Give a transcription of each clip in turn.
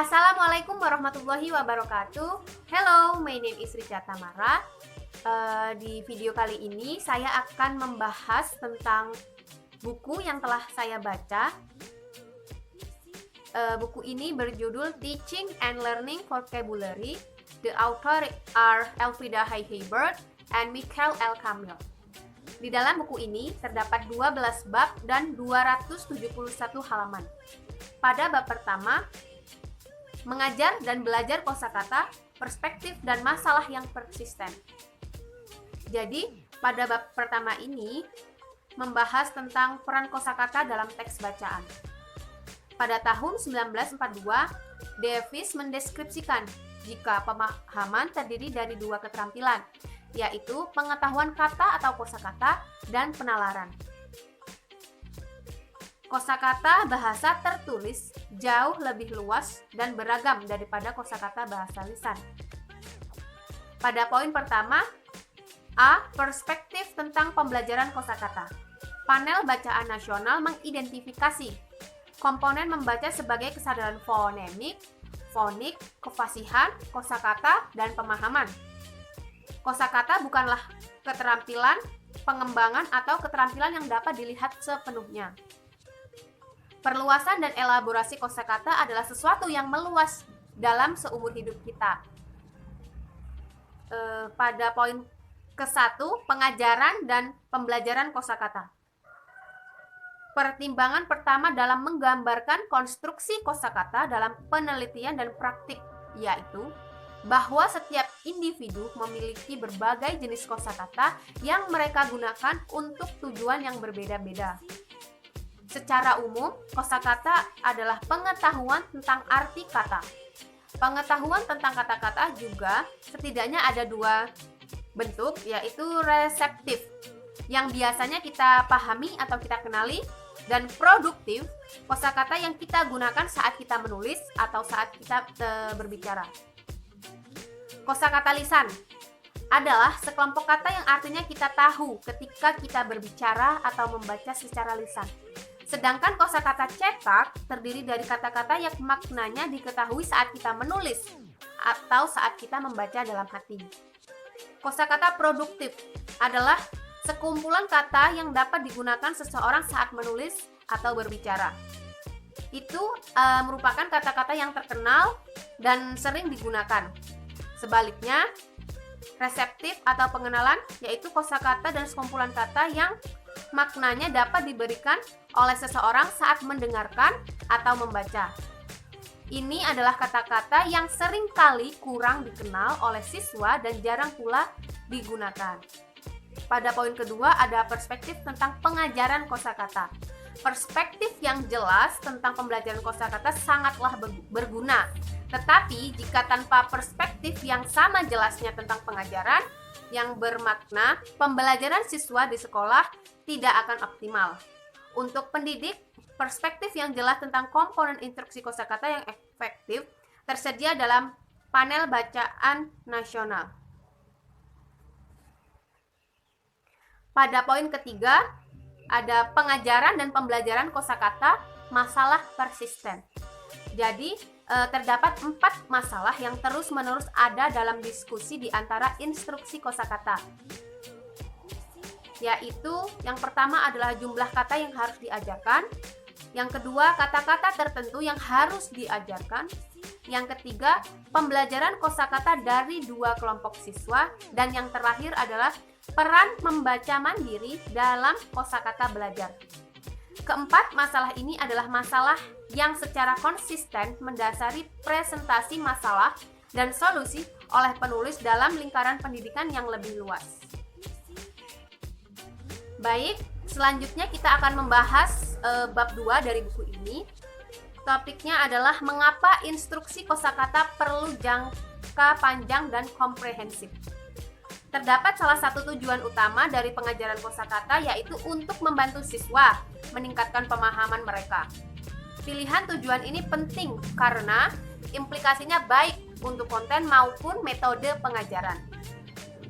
Assalamualaikum warahmatullahi wabarakatuh. Hello, my name is Richa Tamara. Di video kali ini saya akan membahas tentang buku yang telah saya baca. Buku ini berjudul Teaching and Learning Vocabulary. The author are Elfriede Haihebert and Michael L. Camille. Di dalam buku ini terdapat 12 bab dan 271 halaman. Pada bab pertama, mengajar dan belajar kosakata, perspektif dan masalah yang persisten. Jadi, pada bab pertama ini membahas tentang peran kosakata dalam teks bacaan. Pada tahun 1942, Davis mendeskripsikan jika pemahaman terdiri dari dua keterampilan, yaitu pengetahuan kata atau kosakata dan penalaran. Kosakata bahasa tertulis jauh lebih luas dan beragam daripada kosakata bahasa lisan. Pada poin pertama, A. Perspektif tentang pembelajaran kosakata. Panel bacaan nasional mengidentifikasi komponen membaca sebagai kesadaran fonemik, fonik, kefasihan, kosakata, dan pemahaman. Kosakata bukanlah keterampilan, pengembangan, atau keterampilan yang dapat dilihat sepenuhnya. Perluasan dan elaborasi kosakata adalah sesuatu yang meluas dalam seumur hidup kita. Pada poin ke-1, pengajaran dan pembelajaran kosakata. Pertimbangan pertama dalam menggambarkan konstruksi kosakata dalam penelitian dan praktik, yaitu bahwa setiap individu memiliki berbagai jenis kosakata yang mereka gunakan untuk tujuan yang berbeda-beda. Secara umum, kosakata adalah pengetahuan tentang arti kata. Pengetahuan tentang kata-kata juga setidaknya ada dua bentuk, yaitu reseptif, yang biasanya kita pahami atau kita kenali, dan produktif, kosakata yang kita gunakan saat kita menulis atau saat kita berbicara. Kosakata lisan adalah sekelompok kata yang artinya kita tahu ketika kita berbicara atau membaca secara lisan. Sedangkan kosakata cetak terdiri dari kata-kata yang maknanya diketahui saat kita menulis atau saat kita membaca dalam hati. Kosakata produktif adalah sekumpulan kata yang dapat digunakan seseorang saat menulis atau berbicara. Itu merupakan kata-kata yang terkenal dan sering digunakan. Sebaliknya, reseptif atau pengenalan yaitu kosakata dan sekumpulan kata yang maknanya dapat diberikan oleh seseorang saat mendengarkan atau membaca. Ini adalah kata-kata yang seringkali kurang dikenal oleh siswa dan jarang pula digunakan. Pada poin kedua ada perspektif tentang pengajaran kosakata. Perspektif yang jelas tentang pembelajaran kosakata sangatlah berguna. Tetapi jika tanpa perspektif yang sama jelasnya tentang pengajaran yang bermakna, pembelajaran siswa di sekolah tidak akan optimal. Untuk pendidik, perspektif yang jelas tentang komponen instruksi kosakata yang efektif tersedia dalam panel bacaan nasional. Pada poin ketiga, ada pengajaran dan pembelajaran kosakata, masalah persisten. Jadi, terdapat 4 masalah yang terus-menerus ada dalam diskusi di antara instruksi kosakata. Yaitu, yang pertama adalah jumlah kata yang harus diajarkan. Yang kedua, kata-kata tertentu yang harus diajarkan. Yang ketiga, pembelajaran kosakata dari 2 kelompok siswa. Dan yang terakhir adalah peran membaca mandiri dalam kosakata belajar. Keempat masalah ini adalah masalah yang secara konsisten mendasari presentasi masalah dan solusi oleh penulis dalam lingkaran pendidikan yang lebih luas. Baik, selanjutnya kita akan membahas bab 2 dari buku ini. Topiknya adalah mengapa instruksi kosakata perlu jangka panjang dan komprehensif. Terdapat salah satu tujuan utama dari pengajaran kosakata, yaitu untuk membantu siswa meningkatkan pemahaman mereka. Pilihan tujuan ini penting karena implikasinya baik untuk konten maupun metode pengajaran.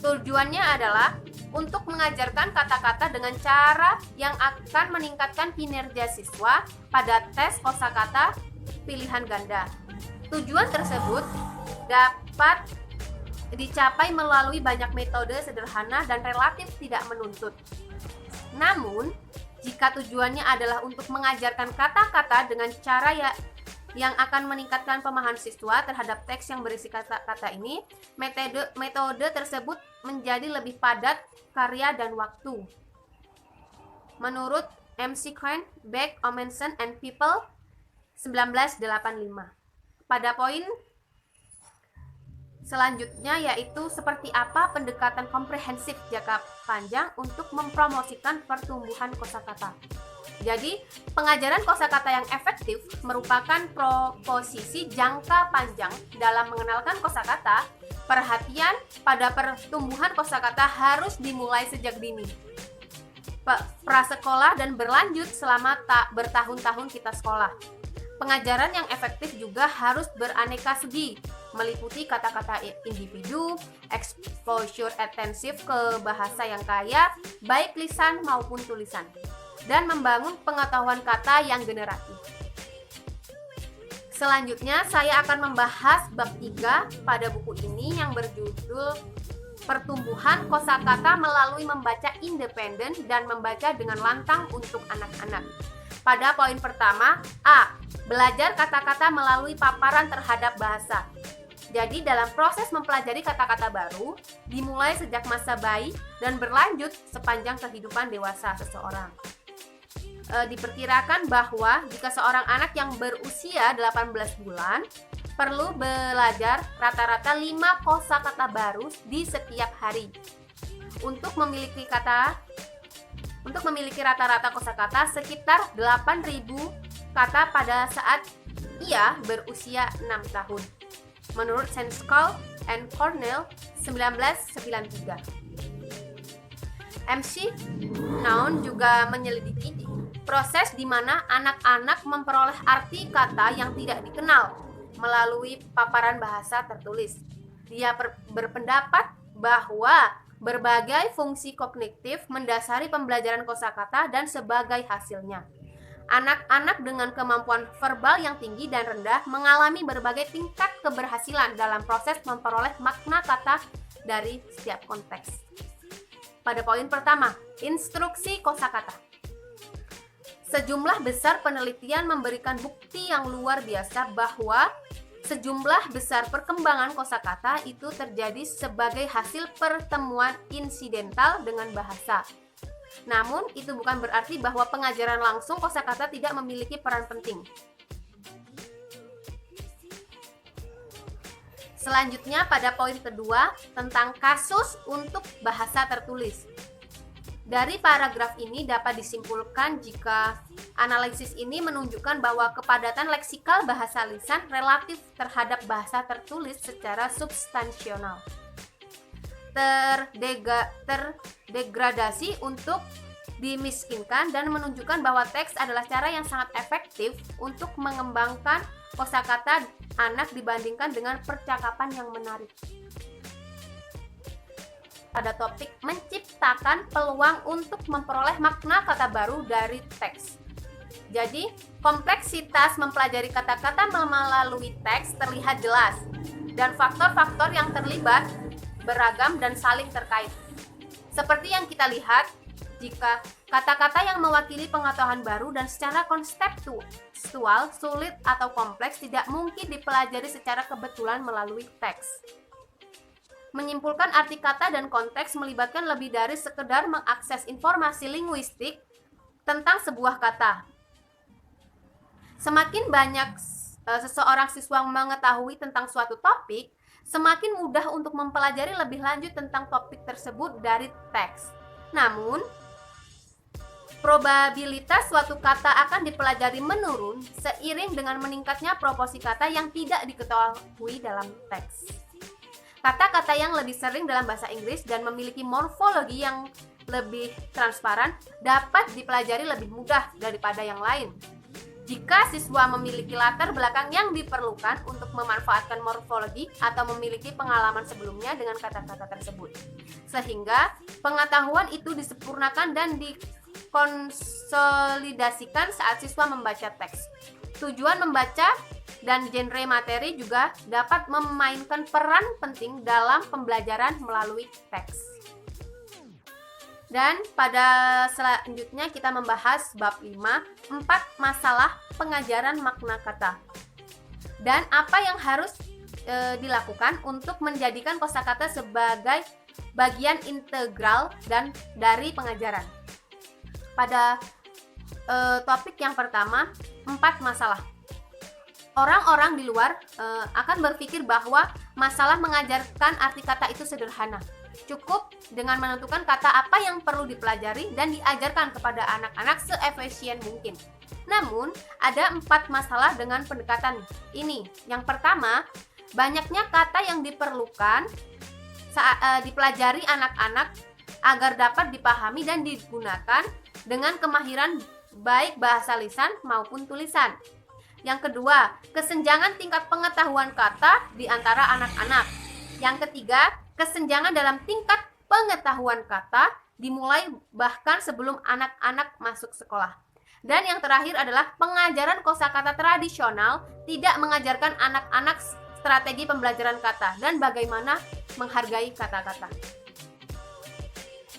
Tujuannya adalah untuk mengajarkan kata-kata dengan cara yang akan meningkatkan kinerja siswa pada tes kosakata pilihan ganda. Tujuan tersebut dapat dicapai melalui banyak metode sederhana dan relatif tidak menuntut. Namun, jika tujuannya adalah untuk mengajarkan kata-kata dengan cara yang akan meningkatkan pemahaman siswa terhadap teks yang berisi kata-kata ini, metode tersebut menjadi lebih padat karya dan waktu. Menurut MC Crane, Beck, Ommensen, and People, 1985. Pada poin selanjutnya yaitu seperti apa pendekatan komprehensif jangka panjang untuk mempromosikan pertumbuhan kosakata. Jadi, pengajaran kosakata yang efektif merupakan proposisi jangka panjang dalam mengenalkan kosakata. Perhatian pada pertumbuhan kosakata harus dimulai sejak dini, prasekolah, dan berlanjut selama bertahun-tahun kita sekolah. Pengajaran yang efektif juga harus beraneka segi, meliputi kata-kata individu, exposure intensif ke bahasa yang kaya, baik lisan maupun tulisan, dan membangun pengetahuan kata yang generatif. Selanjutnya, saya akan membahas bab 3 pada buku ini yang berjudul Pertumbuhan Kosakata melalui Membaca Independen dan Membaca dengan Lantang untuk Anak-anak. Pada poin pertama, A. Belajar kata-kata melalui paparan terhadap bahasa. Jadi dalam proses mempelajari kata-kata baru, dimulai sejak masa bayi dan berlanjut sepanjang kehidupan dewasa seseorang. Diperkirakan bahwa jika seorang anak yang berusia 18 bulan perlu belajar rata-rata 5 kosakata baru di setiap hari. Untuk memiliki rata-rata kosakata sekitar 8.000 kata pada saat ia berusia 6 tahun. Menurut Senskal and Cornell, 1993. MC Noun juga menyelidiki proses di mana anak-anak memperoleh arti kata yang tidak dikenal melalui paparan bahasa tertulis. Dia berpendapat bahwa berbagai fungsi kognitif mendasari pembelajaran kosakata dan sebagai hasilnya, anak-anak dengan kemampuan verbal yang tinggi dan rendah mengalami berbagai tingkat keberhasilan dalam proses memperoleh makna kata dari setiap konteks. Pada poin pertama, instruksi kosakata. Sejumlah besar penelitian memberikan bukti yang luar biasa bahwa sejumlah besar perkembangan kosakata itu terjadi sebagai hasil pertemuan insidental dengan bahasa. Namun, itu bukan berarti bahwa pengajaran langsung kosakata tidak memiliki peran penting. Selanjutnya pada poin kedua tentang kasus untuk bahasa tertulis. Dari paragraf ini dapat disimpulkan jika analisis ini menunjukkan bahwa kepadatan leksikal bahasa lisan relatif terhadap bahasa tertulis secara substansional terdegradasi untuk dimiskinkan dan menunjukkan bahwa teks adalah cara yang sangat efektif untuk mengembangkan kosakata anak dibandingkan dengan percakapan yang menarik. Pada topik menciptakan peluang untuk memperoleh makna kata baru dari teks. Jadi, kompleksitas mempelajari kata-kata melalui teks terlihat jelas dan faktor-faktor yang terlibat beragam dan saling terkait. Seperti yang kita lihat, jika kata-kata yang mewakili pengetahuan baru dan secara konseptual sulit atau kompleks tidak mungkin dipelajari secara kebetulan melalui teks. Menyimpulkan arti kata dan konteks melibatkan lebih dari sekedar mengakses informasi linguistik tentang sebuah kata. Semakin banyak seseorang siswa mengetahui tentang suatu topik, semakin mudah untuk mempelajari lebih lanjut tentang topik tersebut dari teks. Namun, probabilitas suatu kata akan dipelajari menurun seiring dengan meningkatnya proporsi kata yang tidak diketahui dalam teks. Kata-kata yang lebih sering dalam bahasa Inggris dan memiliki morfologi yang lebih transparan dapat dipelajari lebih mudah daripada yang lain. Jika siswa memiliki latar belakang yang diperlukan untuk memanfaatkan morfologi atau memiliki pengalaman sebelumnya dengan kata-kata tersebut, sehingga pengetahuan itu disempurnakan dan dikonsolidasikan saat siswa membaca teks. Tujuan membaca dan genre materi juga dapat memainkan peran penting dalam pembelajaran melalui teks. Dan pada selanjutnya kita membahas bab 5, 4 masalah pengajaran makna kata. Dan apa yang harus dilakukan untuk menjadikan kosakata sebagai bagian integral dan dari pengajaran. Pada topik yang pertama, 4 masalah. Orang-orang di luar akan berpikir bahwa masalah mengajarkan arti kata itu sederhana. Cukup dengan menentukan kata apa yang perlu dipelajari dan diajarkan kepada anak-anak seefisien mungkin. Namun, ada 4 masalah dengan pendekatan ini. Yang pertama, banyaknya kata yang diperlukan saat dipelajari anak-anak agar dapat dipahami dan digunakan dengan kemahiran baik bahasa lisan maupun tulisan. Yang kedua, kesenjangan tingkat pengetahuan kata di antara anak-anak. Yang ketiga, kesenjangan dalam tingkat pengetahuan kata dimulai bahkan sebelum anak-anak masuk sekolah. Dan yang terakhir adalah pengajaran kosakata tradisional tidak mengajarkan anak-anak strategi pembelajaran kata dan bagaimana menghargai kata-kata.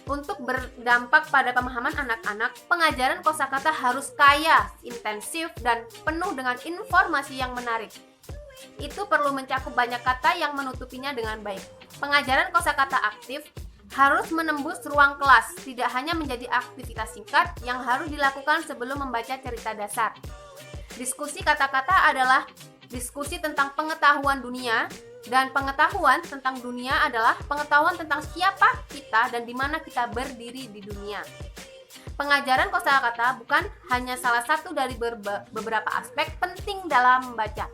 Untuk berdampak pada pemahaman anak-anak, pengajaran kosakata harus kaya, intensif, dan penuh dengan informasi yang menarik. Itu perlu mencakup banyak kata yang menutupinya dengan baik. Pengajaran kosakata aktif harus menembus ruang kelas, tidak hanya menjadi aktivitas singkat yang harus dilakukan sebelum membaca cerita dasar. Diskusi kata-kata adalah diskusi tentang pengetahuan dunia, dan pengetahuan tentang dunia adalah pengetahuan tentang siapa kita dan di mana kita berdiri di dunia. Pengajaran kosakata bukan hanya salah satu dari beberapa aspek penting dalam membaca.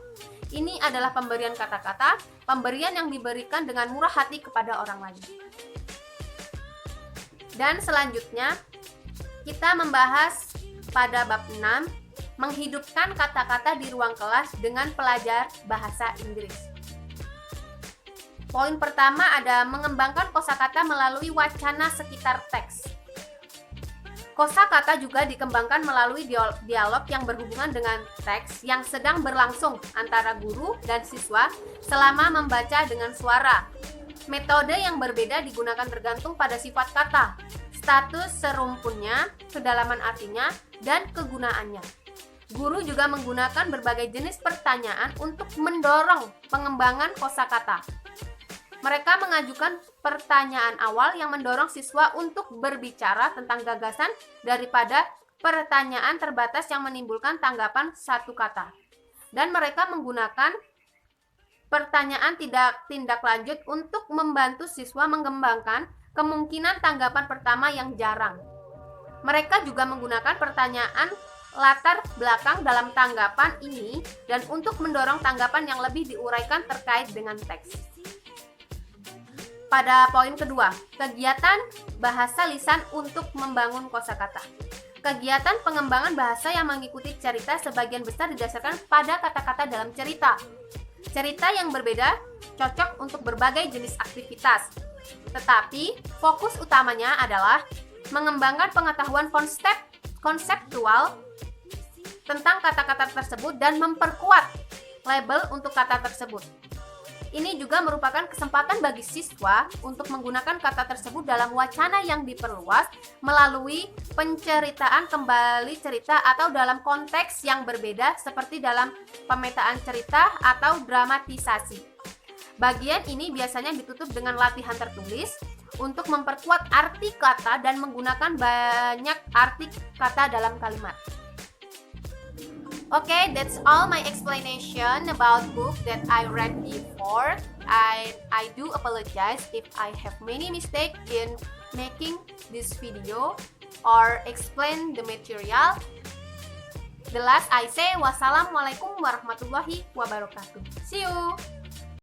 Ini adalah pemberian kata-kata, pemberian yang diberikan dengan murah hati kepada orang lain. Dan selanjutnya, kita membahas pada bab 6, menghidupkan kata-kata di ruang kelas dengan pelajar bahasa Inggris. Poin pertama ada mengembangkan kosakata melalui wacana sekitar teks. Kosakata juga dikembangkan melalui dialog yang berhubungan dengan teks yang sedang berlangsung antara guru dan siswa selama membaca dengan suara. Metode yang berbeda digunakan tergantung pada sifat kata, status serumpunnya, kedalaman artinya, dan kegunaannya. Guru juga menggunakan berbagai jenis pertanyaan untuk mendorong pengembangan kosakata. Mereka mengajukan pertanyaan awal yang mendorong siswa untuk berbicara tentang gagasan daripada pertanyaan terbatas yang menimbulkan tanggapan satu kata. Dan mereka menggunakan pertanyaan tindak lanjut untuk membantu siswa mengembangkan kemungkinan tanggapan pertama yang jarang. Mereka juga menggunakan pertanyaan latar belakang dalam tanggapan ini dan untuk mendorong tanggapan yang lebih diuraikan terkait dengan teks. Pada poin kedua, kegiatan bahasa lisan untuk membangun kosakata. Kegiatan pengembangan bahasa yang mengikuti cerita sebagian besar didasarkan pada kata-kata dalam cerita. Cerita yang berbeda cocok untuk berbagai jenis aktivitas. Tetapi, fokus utamanya adalah mengembangkan pengetahuan konseptual tentang kata-kata tersebut dan memperkuat label untuk kata tersebut. Ini juga merupakan kesempatan bagi siswa untuk menggunakan kata tersebut dalam wacana yang diperluas melalui penceritaan kembali cerita atau dalam konteks yang berbeda seperti dalam pemetaan cerita atau dramatisasi. Bagian ini biasanya ditutup dengan latihan tertulis untuk memperkuat arti kata dan menggunakan banyak arti kata dalam kalimat. Okay, that's all my explanation about book that I read before. I do apologize if I have many mistakes in making this video or explain the material. The last I say, wassalamualaikum warahmatullahi wabarakatuh. See you!